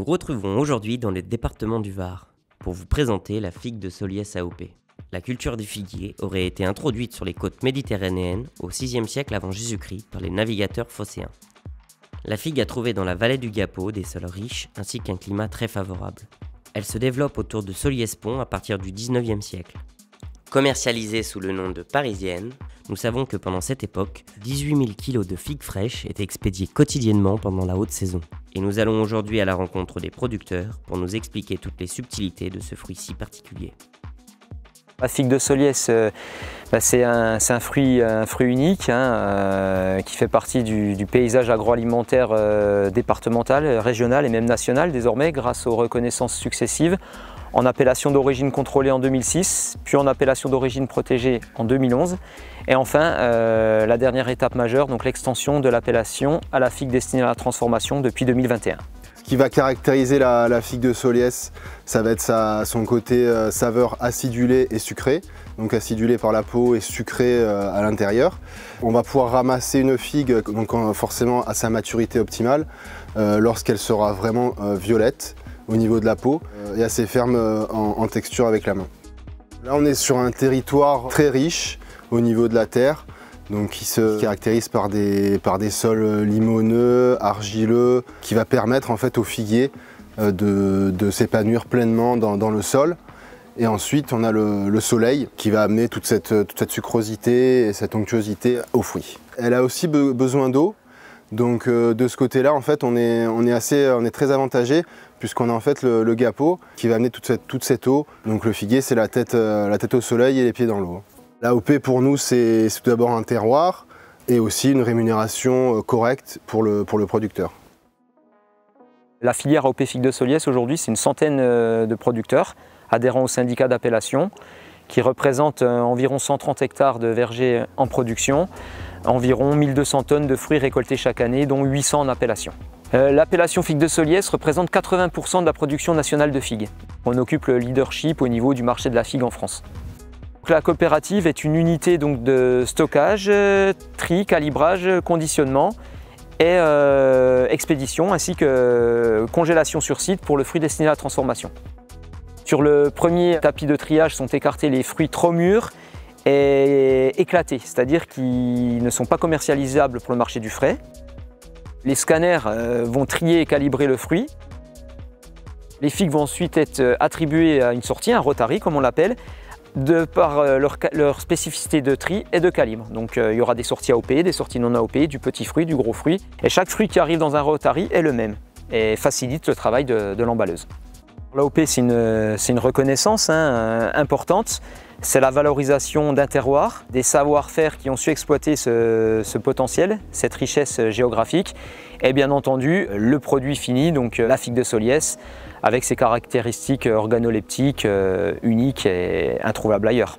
retrouvons aujourd'hui dans le département du Var pour vous présenter la figue de Soliès AOP. La culture du figuier aurait été introduite sur les côtes méditerranéennes au VIe siècle avant Jésus-Christ par les navigateurs phocéens. La figue a trouvé dans la vallée du Gapo des sols riches ainsi qu'un climat très favorable. Elle se développe autour de Soliès-Pont à partir du XIXe siècle. Commercialisée sous le nom de parisienne, nous savons que pendant cette époque, 18 000 kg de figues fraîches étaient expédiés quotidiennement pendant la haute saison. Et nous allons aujourd'hui à la rencontre des producteurs pour nous expliquer toutes les subtilités de ce fruit si particulier. La figue de Soliès, c'est un fruit unique qui fait partie du paysage agroalimentaire départemental, régional et même national désormais grâce aux reconnaissances successives en appellation d'origine contrôlée en 2006, puis en appellation d'origine protégée en 2011 et enfin la dernière étape majeure, donc l'extension de l'appellation à la figue destinée à la transformation depuis 2021. Ce qui va caractériser la figue de Soliès, ça va être son côté saveur acidulée et sucrée, donc acidulée par la peau et sucrée à l'intérieur. On va pouvoir ramasser une figue donc forcément à sa maturité optimale lorsqu'elle sera vraiment violette au niveau de la peau et assez ferme en texture avec la main. Là on est sur un territoire très riche au niveau de la terre, donc qui se caractérise par des sols limoneux, argileux, qui va permettre en fait au figuier de s'épanouir pleinement dans le sol. Et ensuite on a le soleil qui va amener toute cette sucrosité et cette onctuosité aux fruits. Elle a aussi besoin d'eau, donc de ce côté-là en fait on est très avantagé puisqu'on a en fait le Gapo qui va amener toute cette eau. Donc le figuier c'est la tête au soleil et les pieds dans l'eau. L'AOP pour nous c'est tout d'abord un terroir et aussi une rémunération correcte pour le producteur. La filière AOP figue de Soliès aujourd'hui c'est une centaine de producteurs adhérents au syndicat d'appellation qui représentent environ 130 hectares de vergers en production, environ 1200 tonnes de fruits récoltés chaque année dont 800 en appellation. L'appellation figue de Soliès représente 80% de la production nationale de figues. On occupe le leadership au niveau du marché de la figue en France. La coopérative est une unité donc de stockage, tri, calibrage, conditionnement et expédition ainsi que congélation sur site pour le fruit destiné à la transformation. Sur le premier tapis de triage sont écartés les fruits trop mûrs et éclatés, c'est-à-dire qui ne sont pas commercialisables pour le marché du frais. Les scanners vont trier et calibrer le fruit. Les figues vont ensuite être attribuées à une sortie, un rotary comme on l'appelle, de par leur spécificité de tri et de calibre. Donc il y aura des sorties AOP, des sorties non AOP, du petit fruit, du gros fruit. Et chaque fruit qui arrive dans un rotary est le même et facilite le travail de l'emballeuse. L'AOP c'est une reconnaissance importante. C'est la valorisation d'un terroir, des savoir-faire qui ont su exploiter ce potentiel, cette richesse géographique et bien entendu le produit fini, donc la figue de Soliès, avec ses caractéristiques organoleptiques uniques et introuvables ailleurs.